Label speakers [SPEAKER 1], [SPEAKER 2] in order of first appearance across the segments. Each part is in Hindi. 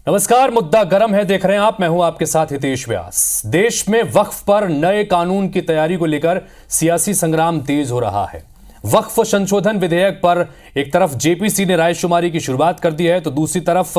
[SPEAKER 1] नमस्कार, मुद्दा गरम है देख रहे हैं आप। मैं हूं आपके साथ हितेश व्यास। देश में वक्फ पर नए कानून की तैयारी को लेकर सियासी संग्राम तेज हो रहा है। वक्फ संशोधन विधेयक पर एक तरफ जेपीसी ने रायशुमारी की शुरुआत कर दी है, तो दूसरी तरफ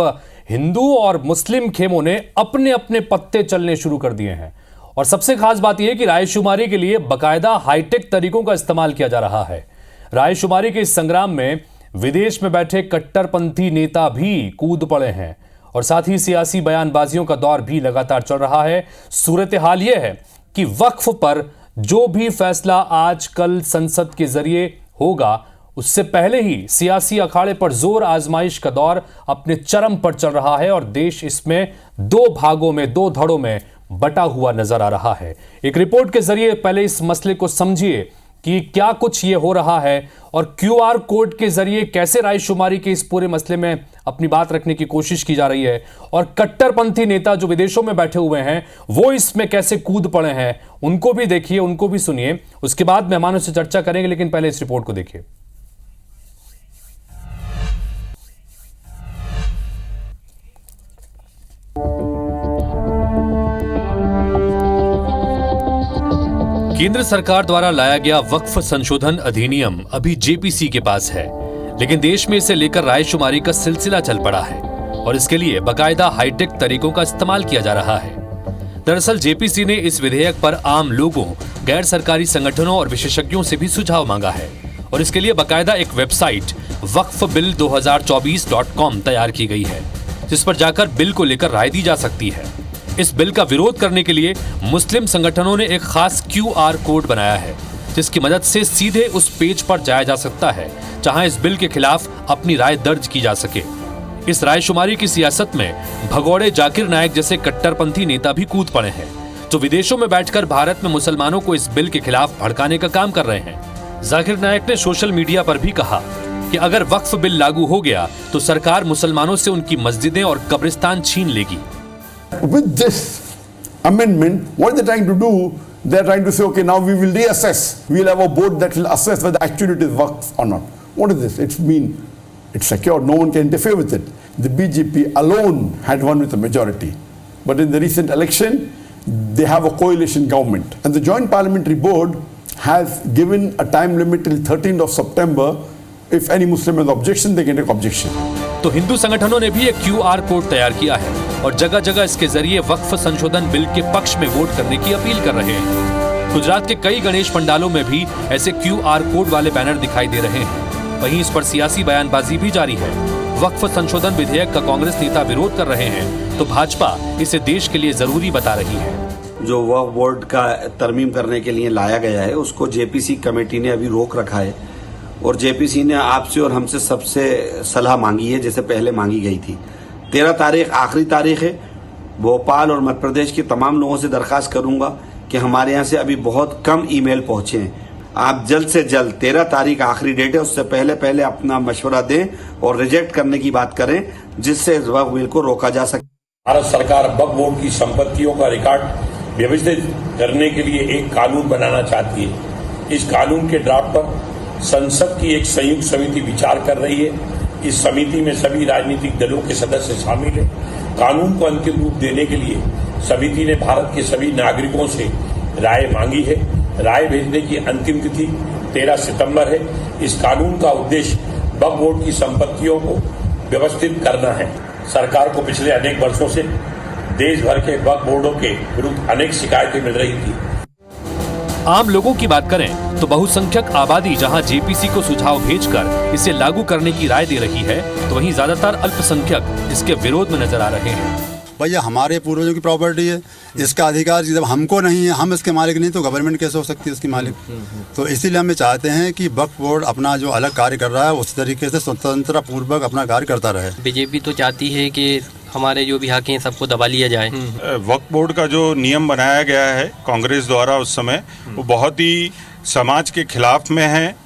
[SPEAKER 1] हिंदू और मुस्लिम खेमों ने अपने अपने पत्ते चलने शुरू कर दिए हैं। और सबसे खास बात यह है कि रायशुमारी के लिए बाकायदा हाईटेक तरीकों का इस्तेमाल किया जा रहा है। रायशुमारी के इस संग्राम में विदेश में बैठे कट्टरपंथी नेता भी कूद पड़े हैं और साथ ही सियासी बयानबाजियों का दौर भी लगातार चल रहा है। सूरत हाल यह है कि वक्फ पर जो भी फैसला आज कल संसद के जरिए होगा, उससे पहले ही सियासी अखाड़े पर जोर आजमाइश का दौर अपने चरम पर चल रहा है और देश इसमें दो भागों में, दो धड़ों में बटा हुआ नजर आ रहा है। एक रिपोर्ट के जरिए पहले इस मसले को समझिए कि क्या कुछ ये हो रहा है और क्यूआर कोड के जरिए कैसे रायशुमारी के इस पूरे मसले में अपनी बात रखने की कोशिश की जा रही है और कट्टरपंथी नेता जो विदेशों में बैठे हुए हैं वो इसमें कैसे कूद पड़े हैं। उनको भी देखिए, उनको भी सुनिए, उसके बाद मेहमानों से चर्चा करेंगे, लेकिन पहले इस रिपोर्ट को देखिए। केंद्र सरकार द्वारा लाया गया वक्फ संशोधन अधिनियम अभी जेपीसी के पास है, लेकिन देश में इसे लेकर रायशुमारी का सिलसिला चल पड़ा है और इसके लिए बाकायदा हाईटेक तरीकों का इस्तेमाल किया जा रहा है। दरअसल जेपीसी ने इस विधेयक पर आम लोगों, गैर सरकारी संगठनों और विशेषज्ञों से भी सुझाव मांगा है और इसके लिए बाकायदा एक वेबसाइट waqfbill2024.com तैयार की गई है, जिस पर जाकर बिल को लेकर राय दी जा सकती है। इस बिल का विरोध करने के लिए मुस्लिम संगठनों ने एक खास क्यूआर कोड बनाया है, जिसकी मदद से सीधे उस पेज पर जाया जा सकता है जहां इस बिल के खिलाफ अपनी राय दर्ज की जा सके। इस रायशुमारी की सियासत में भगोड़े जाकिर नायक जैसे कट्टरपंथी नेता भी कूद पड़े हैं, जो विदेशों में बैठकर भारत में मुसलमानों को इस बिल के खिलाफ भड़काने का काम कर रहे हैं। जाकिर नायक ने सोशल मीडिया पर भी कहा कि अगर वक्फ बिल लागू हो गया तो सरकार मुसलमानों से उनकी मस्जिदें और कब्रिस्तान छीन लेगी।
[SPEAKER 2] With this amendment, what they're trying to do, they're trying to say, okay, now we will reassess. We'll have a board that will assess whether actually it is waqf or not. What is this? It's secure. No one can interfere with it. The BJP alone had won with a majority. But in the recent election, they have a coalition government. And the Joint Parliamentary Board has given a time limit till 13th of September. If any Muslim has objection, they can take objection.
[SPEAKER 1] तो हिंदू संगठनों ने भी एक क्यूआर कोड तैयार किया है और जगह जगह इसके जरिए वक्फ संशोधन बिल के पक्ष में वोट करने की अपील कर रहे हैं। गुजरात के कई गणेश पंडालों में भी ऐसे क्यूआर कोड वाले बैनर दिखाई दे रहे हैं। वहीं इस पर सियासी बयानबाजी भी जारी है। वक्फ संशोधन विधेयक का कांग्रेस नेता विरोध कर रहे हैं, तो भाजपा इसे देश के लिए जरूरी बता रही है।
[SPEAKER 3] जो वक्फ बोर्ड का तरमीम करने के लिए लाया गया है, उसको जेपीसी कमेटी ने अभी रोक रखा है और जेपीसी ने आपसे और हमसे सबसे सलाह मांगी है, जैसे पहले मांगी गई थी। 13 तारीख आखिरी तारीख है। भोपाल और मध्य प्रदेश के तमाम लोगों से दरखास्त करूंगा कि हमारे यहाँ से अभी बहुत कम ईमेल पहुंचे हैं। आप जल्द से जल्द 13 तारीख आखिरी डेट है, उससे पहले पहले अपना मशवरा दें और रिजेक्ट करने की बात करें, जिससे इस वक्फ बिल को रोका जा सके।
[SPEAKER 4] भारत सरकार वक्फ बोर्ड की संपत्तियों का रिकॉर्ड व्यवस्थित करने के लिए एक कानून बनाना चाहती है। इस कानून के ड्राफ्ट पर संसद की एक संयुक्त समिति विचार कर रही है। इस समिति में सभी राजनीतिक दलों के सदस्य शामिल हैं। कानून को अंतिम रूप देने के लिए समिति ने भारत के सभी नागरिकों से राय मांगी है। राय भेजने की अंतिम तिथि 13 सितंबर है। इस कानून का उद्देश्य वक्फ बोर्ड की संपत्तियों को व्यवस्थित करना है। सरकार को पिछले अनेक वर्षों से देश भर के वक्फ बोर्डों के विरुद्ध अनेक शिकायतें मिल रही थी।
[SPEAKER 1] आम लोगों की बात करें तो बहुसंख्यक आबादी जहां जेपीसी को सुझाव भेजकर इसे लागू करने की राय दे रही है, तो वहीं ज्यादातर अल्पसंख्यक इसके विरोध में नजर आ रहे हैं।
[SPEAKER 5] भैया हमारे पूर्वजों की प्रॉपर्टी है, इसका अधिकार जब हमको नहीं है, हम इसके मालिक नहीं, तो गवर्नमेंट कैसे हो सकती है इसकी मालिक। तो इसीलिए हम चाहते हैं कि वक्फ बोर्ड अपना जो अलग कार्य कर रहा है उस तरीके से स्वतंत्रता पूर्वक अपना कार्य करता रहे।
[SPEAKER 6] बीजेपी तो चाहती है कि हमारे जो भी हक हैं सबको दबा लिया जाए।
[SPEAKER 7] वक्फ बोर्ड का जो नियम बनाया गया है कांग्रेस द्वारा उस समय, वो बहुत ही समाज के खिलाफ में है।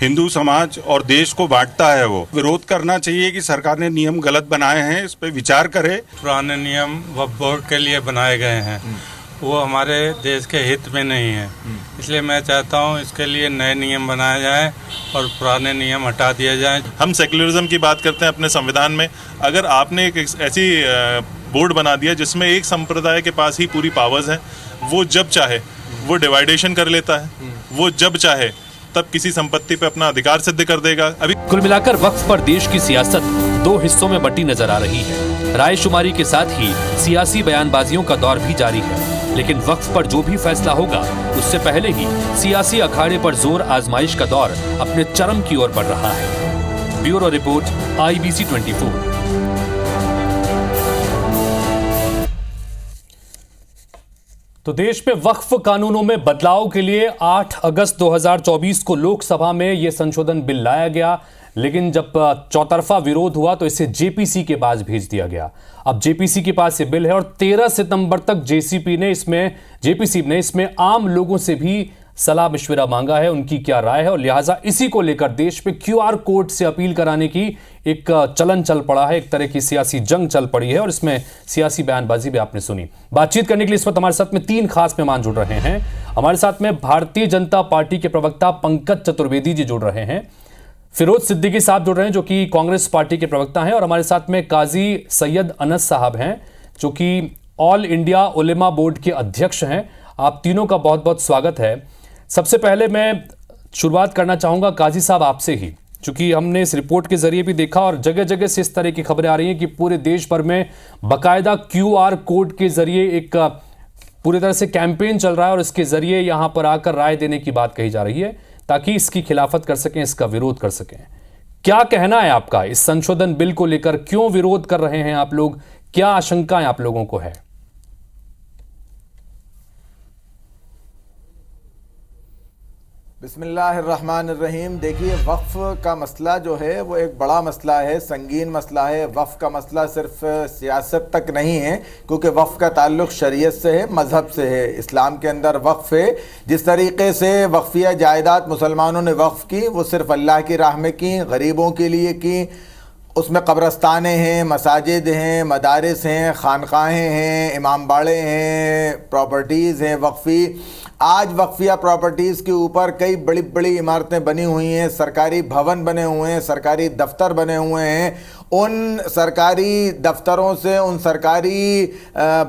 [SPEAKER 7] हिंदू समाज और देश को बांटता है। वो विरोध करना चाहिए कि सरकार ने नियम गलत बनाए हैं, इस पे विचार करे।
[SPEAKER 8] पुराने नियम वक्फ बोर्ड के लिए बनाए गए हैं वो हमारे देश के हित में नहीं है। इसलिए मैं चाहता हूँ इसके लिए नए नियम बनाए जाएं और पुराने नियम हटा दिए जाएं।
[SPEAKER 9] हम सेक्युलरिज्म की बात करते हैं अपने संविधान में, अगर आपने एक ऐसी बोर्ड बना दिया जिसमें एक संप्रदाय के पास ही पूरी पावर्स हैं, वो जब चाहे वो डिवाइडेशन कर लेता है, वो जब चाहे तब किसी संपत्ति पे अपना अधिकार सिद्ध कर देगा। अभी
[SPEAKER 1] कुल मिलाकर वक्फ पर देश की सियासत दो हिस्सों में बंटी नजर आ रही है। रायशुमारी के साथ ही सियासी बयानबाजियों का दौर भी जारी है, लेकिन वक्फ पर जो भी फैसला होगा उससे पहले ही सियासी अखाड़े पर जोर आजमाइश का दौर अपने चरम की ओर बढ़ रहा है। Bureau report, IBC 24। तो देश में वक्फ कानूनों में बदलाव के लिए 8 अगस्त 2024 को लोकसभा में यह संशोधन बिल लाया गया, लेकिन जब चौतरफा विरोध हुआ तो इसे जेपीसी के पास भेज दिया गया। अब जेपीसी के पास ये बिल है और 13 सितंबर तक जेपीसी ने इसमें आम लोगों से भी सलाह मशविरा मांगा है, उनकी क्या राय है, और लिहाजा इसी को लेकर देश में QR कोड से अपील कराने की एक चलन चल पड़ा है, एक तरह की सियासी जंग चल पड़ी है और इसमें सियासी बयानबाजी भी आपने सुनी। बातचीत करने के लिए इस वक्त हमारे साथ में 3 खास मेहमान जुड़ रहे हैं। हमारे साथ में भारतीय जनता पार्टी के प्रवक्ता पंकज चतुर्वेदी जी जुड़ रहे हैं, फिरोज सिद्दीकी साहब जुड़ रहे हैं जो कि कांग्रेस पार्टी के प्रवक्ता हैं, और हमारे साथ में काजी सैयद अनस साहब हैं जो कि ऑल इंडिया उलेमा बोर्ड के अध्यक्ष हैं। आप तीनों का बहुत बहुत स्वागत है। सबसे पहले मैं शुरुआत करना चाहूंगा काजी साहब आपसे ही, चूंकि हमने इस रिपोर्ट के जरिए भी देखा और जगह जगह से इस तरह की खबरें आ रही हैं कि पूरे देश भर में बाकायदा QR कोड के जरिए एक पूरी तरह से कैंपेन चल रहा है और इसके जरिए यहां पर आकर राय देने की बात कही जा रही है ताकि इसकी खिलाफत कर सकें, इसका विरोध कर सकें। क्या कहना है आपका इस संशोधन बिल को लेकर? क्यों विरोध कर रहे हैं आप लोग? क्या आशंकाएं आप लोगों को है?
[SPEAKER 10] बिस्मिल्लाहिर्रहमानिर्रहीम। देखिए, वक्फ का मसला जो है वो एक बड़ा मसला है, संगीन मसला है। वक्फ का मसला सिर्फ सियासत तक नहीं है, क्योंकि वक्फ का ताल्लुक़ शरीयत से है, मज़हब से है। इस्लाम के अंदर वक्फ है। जिस तरीके से वक्फिया जायदाद मुसलमानों ने वक्फ की, वो सिर्फ अल्लाह की राह में की, गरीबों के लिए की। उसमें कब्रस्तानें हैं, मसाजिद हैं, मदारिस हैं, खानकाहें हैं, इमाम बाड़े हैं, प्रॉपर्टीज़ हैं वक्फ़ी। आज वक्फिया प्रॉपर्टीज़ के ऊपर कई बड़ी बड़ी इमारतें बनी हुई हैं, सरकारी भवन बने हुए हैं, सरकारी दफ्तर बने हुए हैं। उन सरकारी दफ्तरों से, उन सरकारी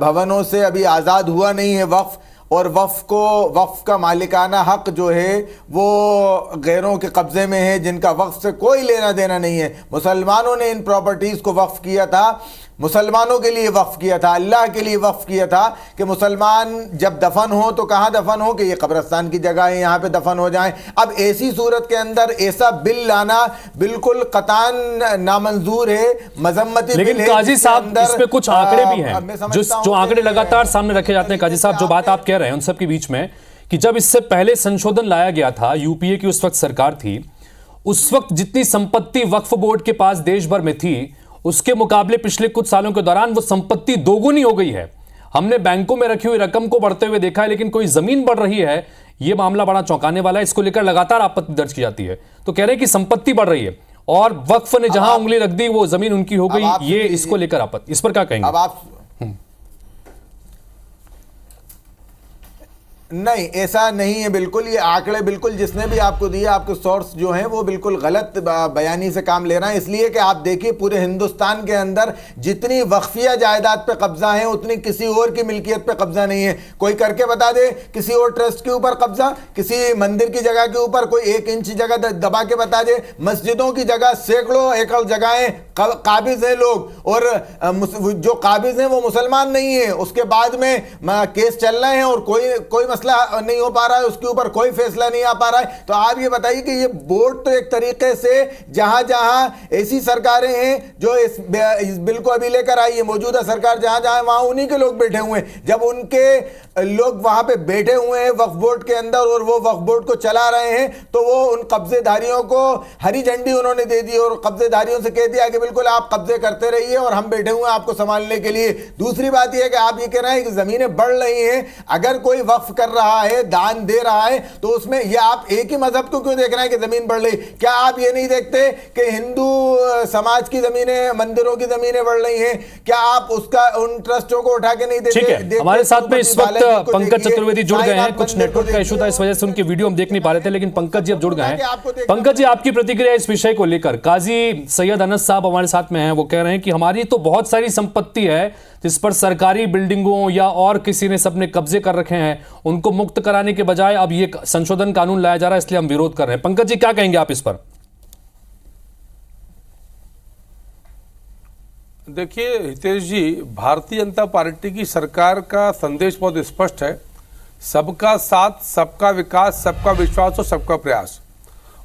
[SPEAKER 10] भवनों से अभी आज़ाद हुआ नहीं है वक्फ, और वक्फ का मालिकाना हक जो है वो गैरों के कब्ज़े में है, जिनका वक्फ से कोई लेना देना नहीं है। मुसलमानों ने इन प्रॉपर्टीज़ को वक्फ किया था, मुसलमानों के लिए वक्फ किया था, अल्लाह के लिए वक्फ किया था कि मुसलमान जब दफन हो तो कहाँ दफन हो, कि ये कब्रस्तान की जगह है, यहाँ पे दफन हो जाएं। अब ऐसी सूरत के अंदर ऐसा बिल लाना बिल्कुल कतान नामंजूर है, मजम्मती बिल है।
[SPEAKER 1] लेकिन काजी साहब, इसमें कुछ आंकड़े भी हैं जो आंकड़े लगातार सामने रखे जाते हैं। काजी साहब, जो बात आप कह रहे हैं उन सब के बीच में कि जब इससे पहले संशोधन लाया गया था, यूपीए की उस वक्त सरकार थी, उस वक्त जितनी संपत्ति वक्फ बोर्ड के पास देश भर में थी, उसके मुकाबले पिछले कुछ सालों के दौरान वो संपत्ति दोगुनी हो गई है। हमने बैंकों में रखी हुई रकम को बढ़ते हुए देखा है, लेकिन कोई जमीन बढ़ रही है, यह मामला बड़ा चौंकाने वाला है। इसको लेकर लगातार आपत्ति दर्ज की जाती है। तो कह रहे हैं कि संपत्ति बढ़ रही है और वक्फ ने जहां उंगली रख दी वो जमीन उनकी हो गई। ये इसको लेकर आपत्ति, इस पर क्या कहेंगे?
[SPEAKER 10] अब आप नहीं, ऐसा नहीं है बिल्कुल। ये आंकड़े बिल्कुल जिसने भी आपको दिए, आपके सोर्स जो हैं वो बिल्कुल गलत बयानी से काम ले रहे हैं। इसलिए कि आप देखिए, पूरे हिंदुस्तान के अंदर जितनी वक्फिया जायदाद पे कब्जा है, उतनी किसी और की मिल्कियत पे कब्जा नहीं है। कोई करके बता दे किसी और ट्रस्ट के ऊपर कब्जा, किसी मंदिर की जगह के ऊपर कोई 1 इंच जगह दबा के बता दे। मस्जिदों की जगह सैकड़ों एकड़ जगहें काबिज है लोग, और जो काबिज हैं वो मुसलमान नहीं है। उसके बाद में केस चल रहे हैं और कोई मसला नहीं हो पा रहा है, उसके ऊपर कोई फैसला नहीं आ पा रहा है। तो आप ये बताइए कि ये बोर्ड तो एक तरीके से जहां जहां ऐसी सरकारें हैं जो इस बिल को अभी लेकर आई है, मौजूदा सरकार जहां जहां वहां उन्हीं के लोग बैठे हुए हैं। जब उनके लोग वहां पे बैठे हुए हैं वक्फ बोर्ड के अंदर और वो वक्फ बोर्ड को चला रहे हैं, तो वो उन कब्जेदारियों को हरी झंडी उन्होंने दे दी और कब्जेदारियों से कह दिया कि बिल्कुल आप कब्जे करते रहिए और हम बैठे हुए हैं आपको संभालने के लिए। दूसरी बात यह है कि आप ये कह रहे हैं कि जमीनें बढ़ रही हैं। अगर कोई वक्फ कर रहा है, दान दे रहा है, तो उसमें ये आप एक ही मजहब को क्यों देख रहे हैं कि जमीन बढ़ रही? क्या आप ये नहीं देखते कि हिंदू समाज की जमीनें, मंदिरों की जमीनें बढ़ रही हैं? क्या आप उसका उन ट्रस्टों को उठा के नहीं देखते?
[SPEAKER 1] ठीक है, हमारे साथ में इस वक्त पंकज चतुर्वेदी जुड़ गए हैं। कुछ नेटवर्क का इशू था, इस वजह से उनकी वीडियो हम देख नहीं पा रहे थे, लेकिन पंकज जी अब जुड़ गए हैं। पंकज जी, आपकी प्रतिक्रिया इस विषय को लेकर? काजी सैयद अनस साहब हमारे साथ में हैं, वो कह रहे हैं कि हमारी तो बहुत सारी संपत्ति है जिस पर सरकारी बिल्डिंगों या और किसी ने सबने कब्जे कर रखे हैं, उनको मुक्त कराने के बजाय अब ये संशोधन कानून लाया जा रहा है, इसलिए हम विरोध कर रहे हैं। पंकज जी, क्या कहेंगे आप इस पर?
[SPEAKER 11] देखिए हितेश जी, भारतीय जनता पार्टी की सरकार का संदेश बहुत स्पष्ट है, सबका साथ, सबका विकास, सबका विश्वास और सबका प्रयास।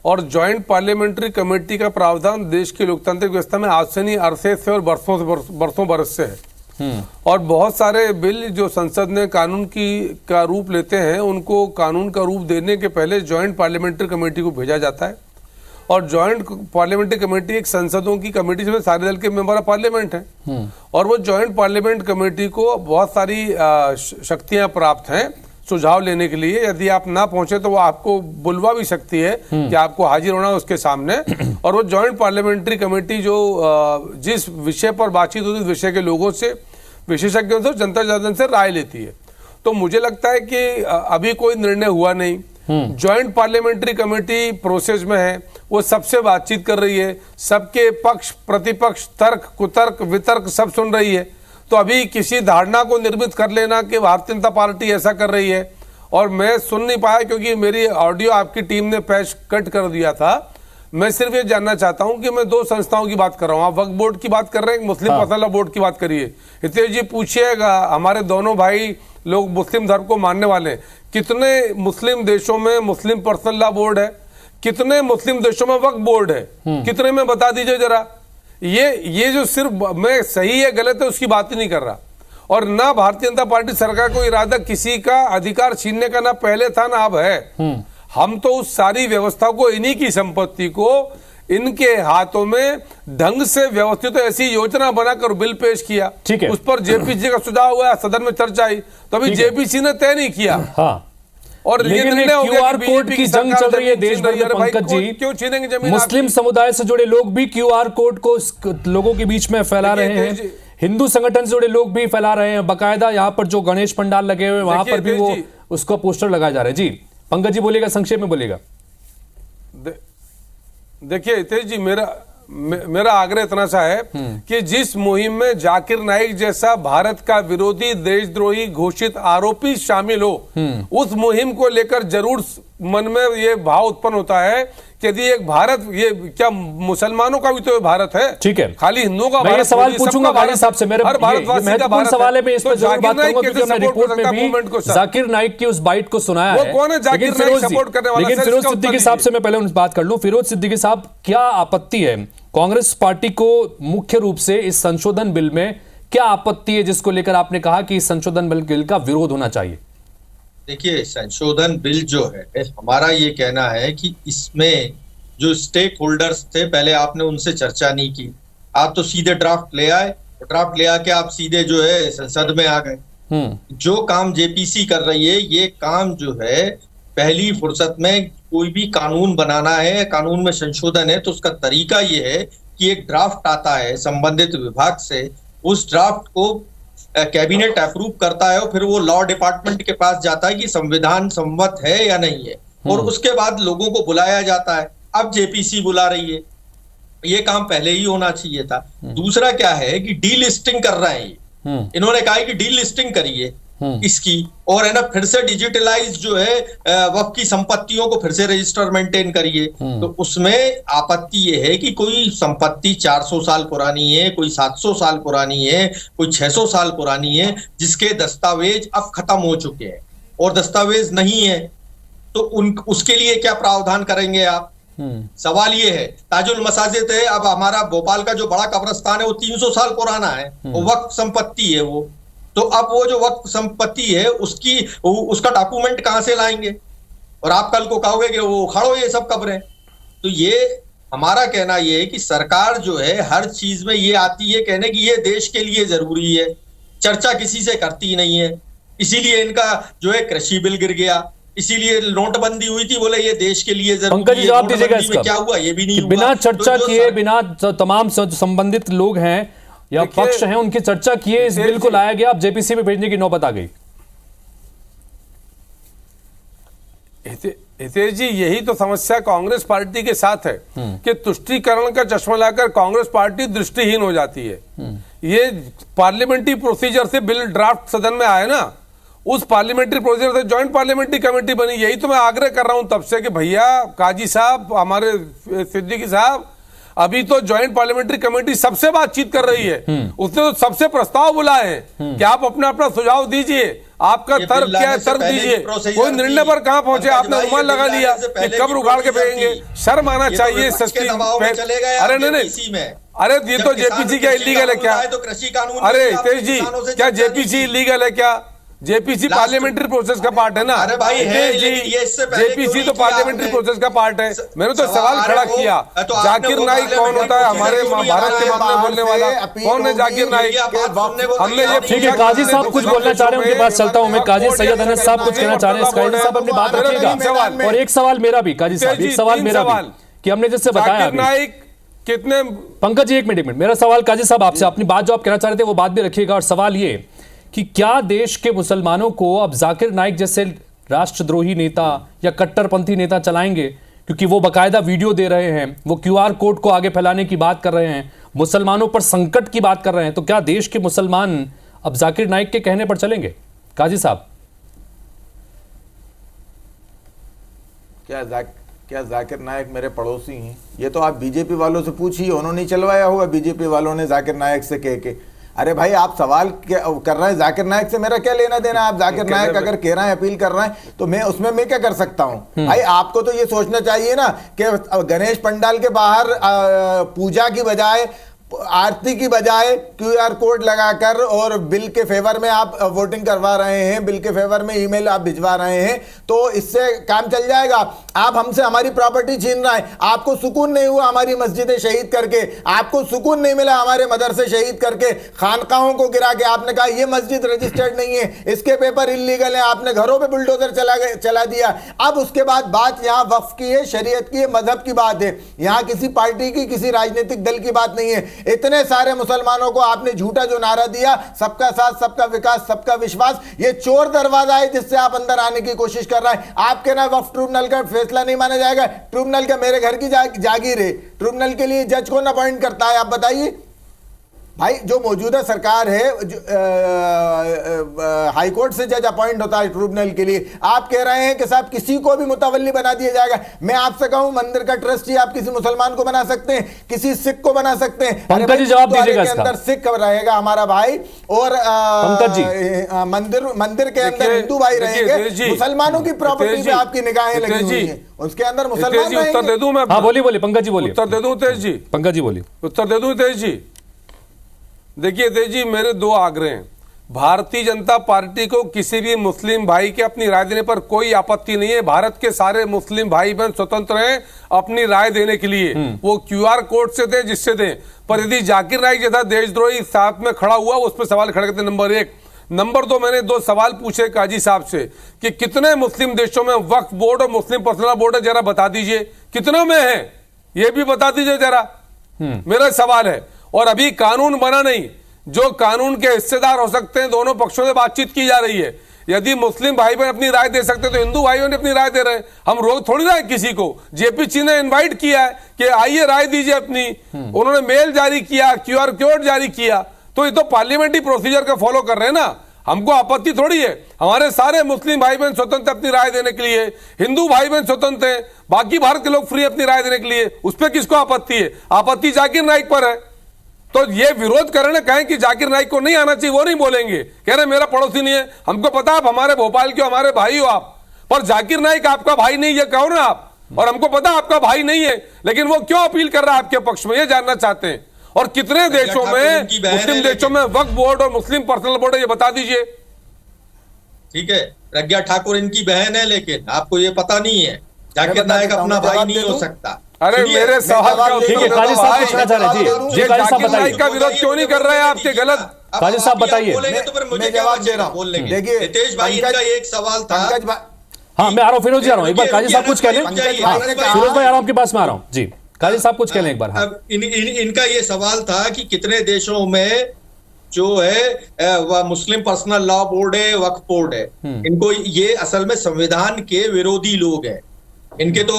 [SPEAKER 11] और ज्वाइंट पार्लियामेंट्री कमेटी का प्रावधान देश की लोकतांत्रिक व्यवस्था में आज से नहीं, अरसे से और बरसों बरस से है। और बहुत सारे बिल जो संसद ने कानून का रूप लेते हैं, उनको कानून का रूप देने के पहले ज्वाइंट पार्लियामेंट्री कमेटी को भेजा जाता है। और ज्वाइंट पार्लियामेंट्री कमेटी एक संसदों की कमेटी जिसमें सारे दल के मेंबर ऑफ पार्लियामेंट हैं, और वो ज्वाइंट पार्लियामेंट कमेटी को बहुत सारी शक्तियां प्राप्त हैं सुझाव लेने के लिए। यदि आप ना पहुंचे तो वो आपको बुलवा भी सकती है कि आपको हाजिर होना है उसके सामने। और वो ज्वाइंट पार्लियामेंट्री कमेटी जो जिस विषय पर बातचीत होती है, उस विषय के लोगों से, विशेषज्ञों से, जनता जनार्दन से राय लेती है। तो मुझे लगता है कि अभी कोई निर्णय हुआ नहीं, ज्वाइंट पार्लियामेंट्री कमेटी प्रोसेस में है, वो सबसे बातचीत कर रही है, सबके पक्ष प्रतिपक्ष, तर्क कुतर्क वितर्क सब सुन रही है। तो अभी किसी धारणा को निर्मित कर लेना कि भारतीय जनता पार्टी ऐसा कर रही है, और मैं सुन नहीं पाया क्योंकि मेरी ऑडियो आपकी टीम ने पैच कट कर दिया था। मैं सिर्फ ये जानना चाहता हूं कि मैं दो संस्थाओं की बात कर रहा हूं, आप वक्फ बोर्ड की बात कर रहे हैं, मुस्लिम पर्सनल लॉ बोर्ड की बात करिए। हितेश जी पूछिएगा, हमारे दोनों भाई लोग मुस्लिम धर्म को मानने वाले हैं, कितने मुस्लिम देशों में मुस्लिम पर्सनल लॉ बोर्ड है, कितने मुस्लिम देशों में वक्फ बोर्ड है, कितने में बता दीजिए जरा। ये जो सिर्फ मैं सही है गलत है उसकी बात ही नहीं कर रहा, और ना भारतीय जनता पार्टी सरकार को इरादा किसी का अधिकार छीनने का ना पहले था ना अब है। हम तो उस सारी व्यवस्था को, इन्हीं की संपत्ति को इनके हाथों में ढंग से व्यवस्थित ऐसी योजना बनाकर बिल पेश किया।
[SPEAKER 1] ठीक है,
[SPEAKER 11] उस पर जेपीसी का सुझाव हुआ, सदन में चर्चा आई, तो अभी जेपीसी ने तय नहीं किया।
[SPEAKER 1] और लेकिन क्यूआर कोड की जंग चल रही है देश भर में पंकज जी,
[SPEAKER 11] क्यों छीनेंगे जमीन?
[SPEAKER 1] मुस्लिम समुदाय से जुड़े लोग भी क्यूआर कोड को लोगों के बीच में फैला रहे हैं, हिंदू संगठन से जुड़े लोग भी फैला रहे हैं, बकायदा यहाँ पर जो गणेश पंडाल लगे हुए वहां पर भी वो उसको पोस्टर लगाए जा रहे हैं। जी पंकज जी बोलेगा, संक्षेप में बोलेगा।
[SPEAKER 11] देखिए हितेश जी, मेरा आग्रह इतना सा है कि जिस मुहिम में जाकिर नाइक जैसा भारत का विरोधी, देशद्रोही घोषित आरोपी शामिल हो, उस मुहिम को लेकर जरूर मन में ये भाव उत्पन्न होता है कि यदि एक भारत, ये क्या मुसलमानों का भी तो भारत है?
[SPEAKER 1] ठीक है,
[SPEAKER 11] खाली हिंदुओं का
[SPEAKER 1] मैं ये सवाल पूछूंगा भाई साहब से, मेरा महत्वपूर्ण सवाल है, मैं इस पर जरूर बात करूंगा क्योंकि हमने रिपोर्ट में भी जाकिर नाइक की उस बाइट को सुनाया है। लेकिन फिरोज सिद्दीकी साहब से मैं पहले उनसे बात कर लूं। फिरोज सिद्दीकी साहब, क्या आपत्ति है कांग्रेस पार्टी को मुख्य रूप से इस संशोधन बिल में? क्या आपत्ति है जिसको लेकर आपने कहा कि इस संशोधन बिल का विरोध होना चाहिए?
[SPEAKER 12] देखिए, संशोधन बिल जो है, हमारा ये कहना है कि इसमें जो स्टेक होल्डर्स थे, पहले आपने उनसे चर्चा नहीं की, आप तो सीधे ड्राफ्ट ले आए, ड्राफ्ट ले आके आप सीधे जो है संसद में आ गए। जो काम जेपीसी कर रही है, ये काम जो है पहली फुर्सत में कोई भी कानून बनाना है, कानून में संशोधन है, तो उसका तरीका ये है कि एक ड्राफ्ट आता है संबंधित विभाग से, उस ड्राफ्ट को कैबिनेट अप्रूव करता है और फिर वो लॉ डिपार्टमेंट के पास जाता है कि संविधान सम्मत है या नहीं है, और उसके बाद लोगों को बुलाया जाता है। अब जेपीसी बुला रही है, ये काम पहले ही होना चाहिए था। दूसरा क्या है कि डीलिस्टिंग कर रहे हैं, इन्होंने कहा है कि डीलिस्टिंग करिए इसकी, और है ना फिर से डिजिटलाइज जो है वक्फ की संपत्तियों को फिर से रजिस्टर मेंटेन करिए। तो उसमें आपत्ति ये है कि कोई संपत्ति 400 साल पुरानी है, कोई 700 साल पुरानी है, कोई 600 साल पुरानी है, जिसके दस्तावेज अब खत्म हो चुके हैं और दस्तावेज नहीं है, तो उसके लिए क्या प्रावधान करेंगे आप? सवाल ये है। ताजुल मसाजिद है, अब हमारा भोपाल का जो बड़ा कब्रिस्तान है वो 300 साल पुराना है, वो वक्फ संपत्ति है वो, तो अब वो जो वक्फ संपत्ति है उसका डॉक्यूमेंट कहां से लाएंगे? और आप कल को कहोगे कि वो उखाड़ो ये सब कब्रें। तो ये हमारा कहना ये है कि सरकार जो है हर चीज में ये आती है कहने कि ये देश के लिए जरूरी है, चर्चा किसी से करती नहीं है। इसीलिए इनका जो है कृषि बिल गिर गया, इसीलिए नोटबंदी हुई थी, बोले ये देश के लिए जरूरी
[SPEAKER 1] पंकज जी, जवाब दीजिएगा
[SPEAKER 12] नोटबंदी में क्या हुआ ये भी नहीं हुआ।
[SPEAKER 1] बिना चर्चा
[SPEAKER 12] तो
[SPEAKER 1] किए, बिना तमाम संबंधित लोग हैं या पक्ष हैं उनकी चर्चा किए इस बिल को लाया गया, अब जेपीसी में भेजने की नौबत आ गई।
[SPEAKER 11] हितेश जी, यही तो समस्या कांग्रेस पार्टी के साथ है कि तुष्टीकरण का चश्मा लाकर कांग्रेस पार्टी दृष्टिहीन हो जाती है। ये पार्लियामेंट्री प्रोसीजर से बिल ड्राफ्ट सदन में आए ना, उस पार्लियामेंट्री प्रोसीजर से ज्वाइंट पार्लियामेंट्री कमेटी बनी। यही तो मैं आग्रह कर रहा हूं तब से कि भैया काजी साहब, हमारे सिद्दीकी साहब, अभी तो ज्वाइंट पार्लियामेंट्री कमेटी सबसे बातचीत कर रही है, उसने तो सबसे प्रस्ताव बुलाए हैं कि आप अपना अपना सुझाव दीजिए, आपका तर्क क्या है तर्क दीजिए। कोई निर्णय पर कहां पहुंचे? आपने अनुमान लगा लिया कि कब उखाड़ के फेंकेंगे। शर्म आना चाहिए सस्ती। अरे नहीं, अरे ये तो जेपीसी क्या इलीगल है क्या? अरे हितेश जी, क्या जेपीसी इलीगल है क्या? जेपीसी पार्लियामेंट्री प्रोसेस का पार्ट है ना।
[SPEAKER 12] अरे भाई
[SPEAKER 11] जेपीसी तो पार्लियामेंट्री प्रोसेस का पार्ट है। मैंने तो सवाल खड़ा किया, जाकिर नाइक कौन होता है? हमारे भारत के मामले बोलने वाला कौन है जाकिर नाइक? हमने ये
[SPEAKER 1] ठीक है, काजी साहब कुछ बोलना चाह रहे हैं, उनके पास चलता हूं मैं। काजी सैयद अनस साहब कुछ कहना चाह रहे हैं, काजी साहब अपनी बात रखिएगा। और एक सवाल मेरा भी, काजी साहब एक सवाल मेरा भी, कि हमने जैसे बताया
[SPEAKER 11] नाइक कितने।
[SPEAKER 1] पंकज जी एक मिनट, मेरा सवाल काजी साहब आपसे, अपनी बात जो आप कहना चाह रहे थे वो बात भी रखिएगा। और सवाल ये कि क्या देश के मुसलमानों को अब जाकिर नाइक जैसे राष्ट्रद्रोही नेता या कट्टरपंथी नेता चलाएंगे? क्योंकि वो बाकायदा वीडियो दे रहे हैं, वो क्यूआर कोड को आगे फैलाने की बात कर रहे हैं, मुसलमानों पर संकट की बात कर रहे हैं, तो क्या देश के मुसलमान अब जाकिर नाइक के कहने पर चलेंगे? काजी साहब,
[SPEAKER 10] क्या जाकिर नाइक मेरे पड़ोसी हैं? ये तो आप बीजेपी वालों से पूछिए, उन्होंने ही चलवाया होगा बीजेपी वालों ने जाकिर नाइक से कह के। अरे भाई आप सवाल कर रहे हैं जाकिर नाइक से, मेरा क्या लेना देना? आप जाकिर नाइक अगर कह रहे हैं, अपील कर रहे हैं, तो मैं उसमें मैं क्या कर सकता हूं? भाई आपको तो ये सोचना चाहिए ना कि गणेश पंडाल के बाहर पूजा की बजाय, आरती की बजाय क्यूआर कोड लगाकर और बिल के फेवर में आप वोटिंग करवा रहे हैं, बिल के फेवर में ईमेल आप भिजवा रहे हैं, तो इससे काम चल जाएगा। आप हमसे हमारी प्रॉपर्टी छीन रहे हैं। आपको सुकून नहीं हुआ हमारी मस्जिदें शहीद करके, आपको सुकून नहीं मिला हमारे मदरसे शहीद करके, खानकाहों को गिरा के आपने कहा ये मस्जिद रजिस्टर्ड नहीं है, इसके पेपर इलीगल है, आपने घरों पे बुलडोजर चला दिया। अब उसके बाद बात यहाँ वक्फ की है, शरीयत की है, मजहब की बात है, यहाँ किसी पार्टी की, किसी राजनीतिक दल की बात नहीं है। इतने सारे मुसलमानों को आपने झूठा जो नारा दिया, सबका साथ, सबका विकास, सबका विश्वास, ये चोर दरवाजा है जिससे आप अंदर आने की कोशिश कर रहे हैं। आपके ना वक्फ ट्रिब्यूनल का फैसला नहीं माना जाएगा। ट्रिब्यूनल का मेरे घर की जागीर है, ट्रिब्यूनल के लिए जज कौन अपॉइंट करता है? आप बताइए भाई। जो मौजूदा सरकार है, हाई कोर्ट से जज अपॉइंट होता है ट्रिब्यूनल के लिए। आप कह रहे हैं कि साहब किसी को भी मुतवल्ली बना दिया जाएगा। मैं आपसे कहूं, मंदिर का ट्रस्टी आप किसी मुसलमान को बना सकते हैं, किसी सिख को बना सकते हैं।
[SPEAKER 1] पंकज जी जवाब दीजिएगा इसका।
[SPEAKER 10] अंदर सिख रहेगा हमारा भाई, और
[SPEAKER 1] पंकज जी
[SPEAKER 10] मंदिर के अंदर हिंदू भाई रहेंगे। मुसलमानों की प्रॉपर्टी पे आपकी निगाहें लगी हुई हैं, उसके अंदर मुसलमान।
[SPEAKER 11] उत्तर दे दूं मैं?
[SPEAKER 1] हाँ बोलिए बोलिए पंकज जी, बोलिए।
[SPEAKER 11] उत्तर दे दूं तेज जी?
[SPEAKER 1] पंकज जी बोलिए।
[SPEAKER 11] उत्तर दे दूं तेज जी? देखिए तेज जी, मेरे दो आग्रह हैं। भारतीय जनता पार्टी को किसी भी मुस्लिम भाई के अपनी राय देने पर कोई आपत्ति नहीं है। भारत के सारे मुस्लिम भाई बहन स्वतंत्र हैं अपनी राय देने के लिए, वो क्यूआर कोड से दें, जिससे दें। पर यदि जाकिर नाइक जैसा देशद्रोही साथ में खड़ा हुआ, उस पर सवाल खड़े करते। नंबर एक। नंबर दो, मैंने दो सवाल पूछे काजी साहब से कि कितने मुस्लिम देशों में वक्फ बोर्ड और मुस्लिम पर्सनल बोर्ड है, जरा बता दीजिए कितनों में है, ये भी बता दीजिए जरा, मेरा सवाल है। और अभी कानून बना नहीं, जो कानून के हिस्सेदार हो सकते हैं, दोनों पक्षों से बातचीत की जा रही है। यदि मुस्लिम भाई बहन अपनी राय दे सकते तो हिंदू भाइयों ने अपनी राय दे रहे हैं। हम रोक थोड़ी रहे किसी को। जेपीसी ने इनवाइट किया है कि आइए राय दीजिए अपनी, उन्होंने मेल जारी किया, क्यूआर कोड जारी किया, तो ये तो पार्लियामेंट्री प्रोसीजर का फॉलो कर रहे हैं ना। हमको आपत्ति थोड़ी है, हमारे सारे मुस्लिम भाई बहन स्वतंत्र अपनी राय देने के लिए, हिंदू भाई बहन स्वतंत्र हैं, बाकी भारत के लोग फ्री अपनी राय देने के लिए, उस पर किसको आपत्ति है? आपत्ति जाकिर नाइक पर है। तो ये विरोध करने कहें कि जाकिर नाइक को नहीं आना चाहिए, वो नहीं बोलेंगे, कह रहे मेरा पड़ोसी नहीं है। हमको पता आप हमारे भोपाल के हमारे भाई हो आप, पर जाकिर नाइक आपका भाई नहीं है, कहो ना आप, और हमको पता आपका भाई नहीं है, लेकिन वो क्यों अपील कर रहा है आपके पक्ष में, ये जानना चाहते हैं। और कितने देशों में, मुस्लिम देशों में वक्फ बोर्ड और मुस्लिम पर्सनल बोर्ड है, ये बता दीजिए।
[SPEAKER 12] ठीक है, प्रज्ञा ठाकुर इनकी बहन है, लेकिन आपको ये पता नहीं है जाकिर नाइक अपना भाई नहीं हो सकता।
[SPEAKER 11] अरे मेरे सवाल का
[SPEAKER 1] ठीक है, काजी साहब पूछना चाह रहे थे जी, काजी साहब बताइए
[SPEAKER 11] का विरोध क्यों नहीं कर रहे हैं आपके गलत?
[SPEAKER 1] काजी साहब बताइए।
[SPEAKER 12] बोलेंगे तो फिर मुझे
[SPEAKER 10] मैं
[SPEAKER 12] क्या
[SPEAKER 10] जवाब दे
[SPEAKER 12] बचेगा
[SPEAKER 10] रहा हूं।
[SPEAKER 12] बोलने के?
[SPEAKER 10] देखिए,
[SPEAKER 12] हितेश भाई, इनका एक सवाल था।
[SPEAKER 1] हाँ, मैं आ रहा हूँ, फिरोज जी आ रहा हूँ एक बार। काजी साहब कुछ कह लें। फिरोज भाई आ रहा हूँ, आपके पास में आ रहा हूँ जी। काजी साहब कुछ कह लें एक बार। हाँ,
[SPEAKER 12] अब इनका ये सवाल था कि कितने देशों में जो है वह मुस्लिम पर्सनल लॉ बोर्ड है, वक्फ बोर्ड है, इनको ये असल में संविधान के विरोधी लोग हैं। इनके तो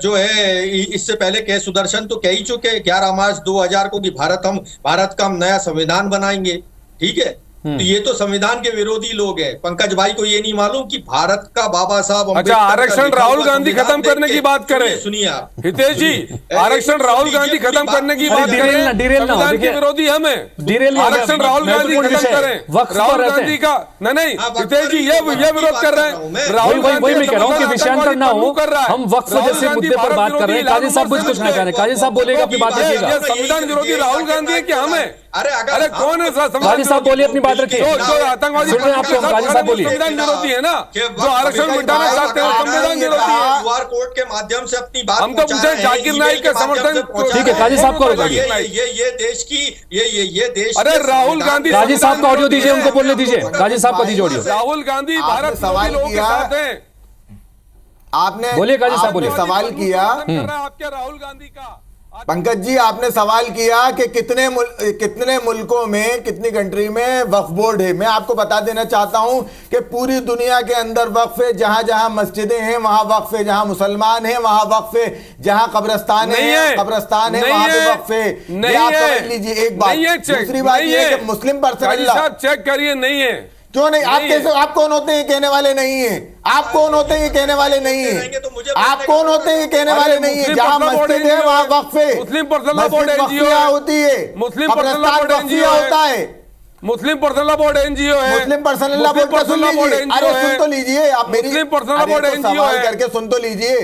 [SPEAKER 12] जो है इससे पहले के सुदर्शन तो कह ही चुके 11 मार्च 2000 को कि भारत का हम नया संविधान बनाएंगे, ठीक है। तो ये तो संविधान के विरोधी लोग हैं। पंकज भाई को ये नहीं मालूम कि भारत का बाबा साहब
[SPEAKER 11] अच्छा, आरक्षण राहुल गांधी खत्म करने की बात करें।
[SPEAKER 12] सुनिए आप
[SPEAKER 11] हितेश जी, आरक्षण राहुल गांधी खत्म करने की बात करें, संविधान के विरोधी हमें आरक्षण राहुल गांधी खत्म करें। राहुल गांधी का नहीं, हितेश जी ये विरोध कर रहे हैं। राहुल
[SPEAKER 1] वही मैं कह रहा हूँ कि विषयांतर ना हो, हम वक्फ जैसे मुद्दे पर बात कर रहे हैं। काजी साहब कुछ ना कह रहे। काजी साहब बोलेगा, अपनी बात रखिएगा।
[SPEAKER 11] संविधान विरोधी राहुल गांधी है कि हमें?
[SPEAKER 12] अरे
[SPEAKER 11] कौन है?
[SPEAKER 1] काजी साहब बोलिए, अपनी बात रखिए।
[SPEAKER 11] जो आतंकवादी
[SPEAKER 1] काजी साहब बोलिए।
[SPEAKER 11] संविधान विरोधी है ना, जो आरक्षण मिटाना चाहते हैं संविधान विरोधी है।
[SPEAKER 12] QR कोड के माध्यम से अपनी बात
[SPEAKER 11] हम तो पूछे जाकिर नाइक के समर्थन।
[SPEAKER 1] ठीक है, काजी साहब को
[SPEAKER 12] ये देश की ये देश।
[SPEAKER 11] अरे राहुल गांधी,
[SPEAKER 1] काजी साहब का ऑडियो दीजिए, उनको बोलने दीजिए। काजी साहब का दीजिए ऑडियो।
[SPEAKER 11] राहुल गांधी भारत
[SPEAKER 10] सवाल
[SPEAKER 11] लोगों के साथ हैं।
[SPEAKER 10] आपने
[SPEAKER 1] बोलिए काजी साहब, बोलिए।
[SPEAKER 10] सवाल किया
[SPEAKER 11] आपके राहुल गांधी का।
[SPEAKER 10] पंकज जी, आपने सवाल किया कि कितने मुल्कों में, कितनी कंट्री में वक्फ बोर्ड है। मैं आपको बता देना चाहता हूं कि पूरी दुनिया के अंदर वक्फ है। जहां जहां मस्जिदें हैं वहां वक्फ है, जहां मुसलमान हैं वहां वक्फ है, जहां कब्रिस्तान है वहां पे वक्फ है। आप समझ लीजिए एक बात। दूसरी बात ये कि मुस्लिम पर्सन
[SPEAKER 11] चेक करिए, नहीं है।
[SPEAKER 10] क्यों नहीं? आप कौन होते हैं कहने वाले नहीं है? आप कौन होते हैं कहने वाले नहीं है? आप कौन होते हैं कहने वाले नहीं है? जहां मस्जिद है वहां वक्फ है।
[SPEAKER 11] मुस्लिम पर्सनल लॉ बोर्ड एनजीओ
[SPEAKER 10] होती है,
[SPEAKER 11] मुस्लिम पर्सनल लॉ बोर्ड एनजीओ
[SPEAKER 10] होता है।
[SPEAKER 11] मुस्लिम पर्सनल लॉ बोर्ड एनजीओ है।
[SPEAKER 10] मुस्लिम पर्सनल लॉ बोर्ड सुन लीजिए। अरे सुन तो लीजिए आप मेरी।
[SPEAKER 11] मुस्लिम पर्सनल लॉ बोर्ड एनजीओ है
[SPEAKER 10] करके सुन तो लीजिए।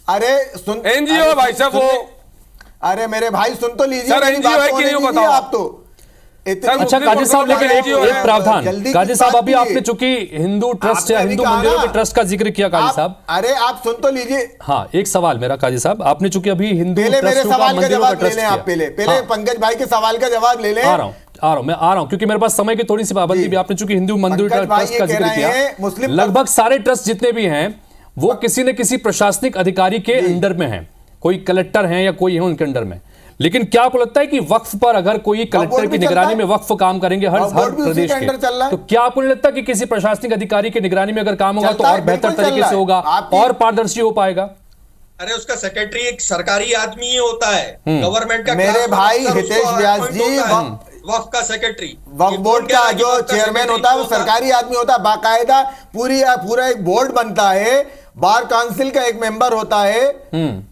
[SPEAKER 10] अरे सुन,
[SPEAKER 11] एनजीओ भाई साहब वो।
[SPEAKER 10] अरे मेरे भाई सुन तो लीजिए।
[SPEAKER 11] सर एनजीओ है कि नहीं बताओ
[SPEAKER 10] आप तो।
[SPEAKER 1] अच्छा काजी साहब, लेकिन एक प्रावधान। काजी साहब, अभी आपने चूंकि हिंदू ट्रस्ट या हिंदू मंदिरों के ट्रस्ट का जिक्र किया काजी साहब।
[SPEAKER 10] अरे आप सुन तो लीजिए।
[SPEAKER 1] हाँ, एक सवाल मेरा काजी साहब, आपने चूंकि अभी हिंदू
[SPEAKER 10] मेरे सवाल का जवाब ले लें आप। पहले
[SPEAKER 1] हाँ,
[SPEAKER 10] पंकज भाई के सवाल का जवाब ले लें।
[SPEAKER 1] आ रहा हूं क्योंकि मेरे पास समय की थोड़ी सी पाबंदी भी। आपने चूंकि हिंदू मंदिर ट्रस्ट का जिक्र किया, लगभग सारे ट्रस्ट जितने भी हैं वो किसी न किसी प्रशासनिक अधिकारी के अंडर में हैं। कोई कलेक्टर हैं या कोई है उनके अंडर में। लेकिन क्या आपको लगता है कि वक्फ पर अगर कोई कलेक्टर की निगरानी में वक्फ काम करेंगे हर प्रदेश के, तो क्या आपको नहीं लगता कि किसी प्रशासनिक अधिकारी की निगरानी में अगर काम होगा तो और बेहतर तरीके से होगा और पारदर्शी हो पाएगा?
[SPEAKER 12] अरे उसका सेक्रेटरी एक सरकारी आदमी ही होता है, गवर्नमेंट का।
[SPEAKER 10] मेरे भाई हितेश व्यास जी,
[SPEAKER 12] वक्फ का सेक्रेटरी,
[SPEAKER 10] वक्फ बोर्ड का जो चेयरमैन होता है वो सरकारी आदमी होता है। बाकायदा पूरा एक बोर्ड बनता है। बार काउंसिल का एक मेंबर होता है,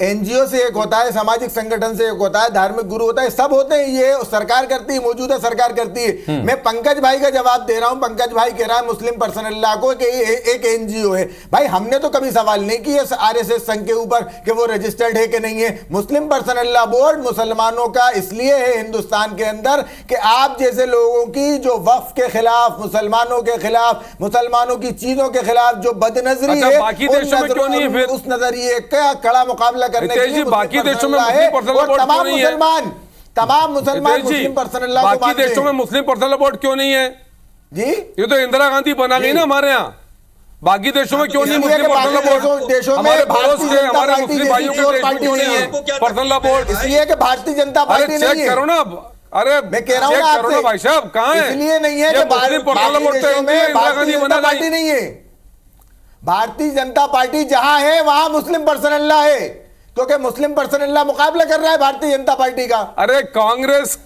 [SPEAKER 10] एनजीओ से एक होता है, सामाजिक संगठन से एक होता है, धार्मिक गुरु होता है, सब होते हैं। ये सरकार करती है, मौजूदा सरकार करती है। मैं पंकज भाई का जवाब दे रहा हूं। पंकज भाई कह रहा है मुस्लिम पर्सनल लॉ को कि एक एनजीओ है। भाई हमने तो कभी सवाल नहीं किया आरएसएस संघ के ऊपर कि वो रजिस्टर्ड है कि नहीं है। मुस्लिम पर्सनल लॉ बोर्ड मुसलमानों का इसलिए है हिंदुस्तान के अंदर कि आप जैसे लोगों की जो वक्फ के खिलाफ, मुसलमानों के खिलाफ, मुसलमानों की चीजों के खिलाफ जो बदनजरी है,
[SPEAKER 11] बाकी देशों में क्यों नहीं है?
[SPEAKER 10] उस नजरिए का कड़ा मुकाबला करने के लिए
[SPEAKER 11] बाकी देशों में मुस्लिम पर्सनल लॉ बोर्ड क्यों नहीं है?
[SPEAKER 10] तमाम मुसलमान मुस्लिम पर्सनल लॉ
[SPEAKER 11] बाकी देशों में मुस्लिम पर्सनल लॉ बोर्ड क्यों नहीं है
[SPEAKER 10] जी?
[SPEAKER 11] ये तो इंदिरा गांधी बना गई ना हमारे यहाँ। बाकी देशों में क्यों नहीं मुस्लिम पर्सनल लॉ बोर्ड?
[SPEAKER 10] देशों में
[SPEAKER 11] हमारे पड़ोस के हमारे मुस्लिम भाइयों के देश में क्यों नहीं है पर्सनल लॉ बोर्ड?
[SPEAKER 10] इसलिए कि भारतीय जनता पार्टी नहीं है।
[SPEAKER 11] चेक करो ना। अरे
[SPEAKER 10] मैं कह रहा हूं ना आपसे,
[SPEAKER 11] भाई साहब कहाँ है?
[SPEAKER 10] इसलिए नहीं है कि
[SPEAKER 11] मुस्लिम पर्सनल लॉ बोर्ड तो इंदिरा गांधी बना
[SPEAKER 10] पार्टी नहीं है। भारतीय जनता पार्टी जहां है वहां मुस्लिम पर्सनल लॉ है, क्योंकि मुस्लिम पर्सनल लॉ मुकाबला कर रहा है भारतीय जनता पार्टी का।
[SPEAKER 11] अरे कांग्रेस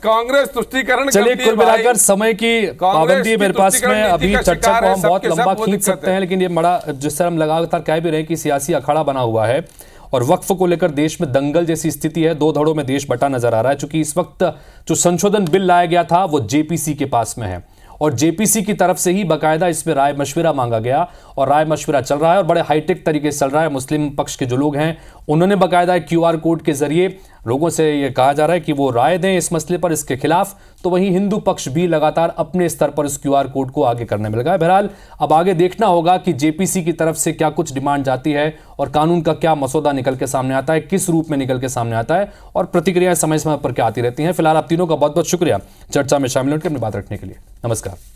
[SPEAKER 11] तुष्टीकरण।
[SPEAKER 1] चलिए, कुल मिलाकर समय की पाबंदी मेरे पास में। अभी चर्चा को हम बहुत लंबा खींच सकते हैं, लेकिन ये बड़ा जिस तरह हम लगातार कह भी रहे हैं कि सियासी अखाड़ा बना हुआ है और वक्फ को लेकर देश में दंगल जैसी स्थिति है। दो धड़ों में देश बटा नजर आ रहा है। चूंकि इस वक्त जो संशोधन बिल लाया गया था वो जेपीसी के पास में है और जेपीसी की तरफ से ही बाकायदा इसमें राय मशविरा मांगा गया और राय मशविरा चल रहा है और बड़े हाईटेक तरीके से चल रहा है। मुस्लिम पक्ष के जो लोग हैं उन्होंने बाकायदा QR कोड के जरिए लोगों से ये कहा जा रहा है कि वो राय दें इस मसले पर, इसके खिलाफ। तो वहीं हिंदू पक्ष भी लगातार अपने स्तर पर इस QR कोड को आगे करने में लगा है। बहरहाल अब आगे देखना होगा कि जेपीसी की तरफ से क्या कुछ डिमांड जाती है और कानून का क्या मसौदा निकल के सामने आता है, किस रूप में निकल के सामने आता है और प्रतिक्रियाएं समय समय पर क्या आती रहती हैं। फिलहाल आप तीनों का बहुत बहुत शुक्रिया चर्चा में शामिल होकर अपनी बात रखने के लिए। नमस्कार।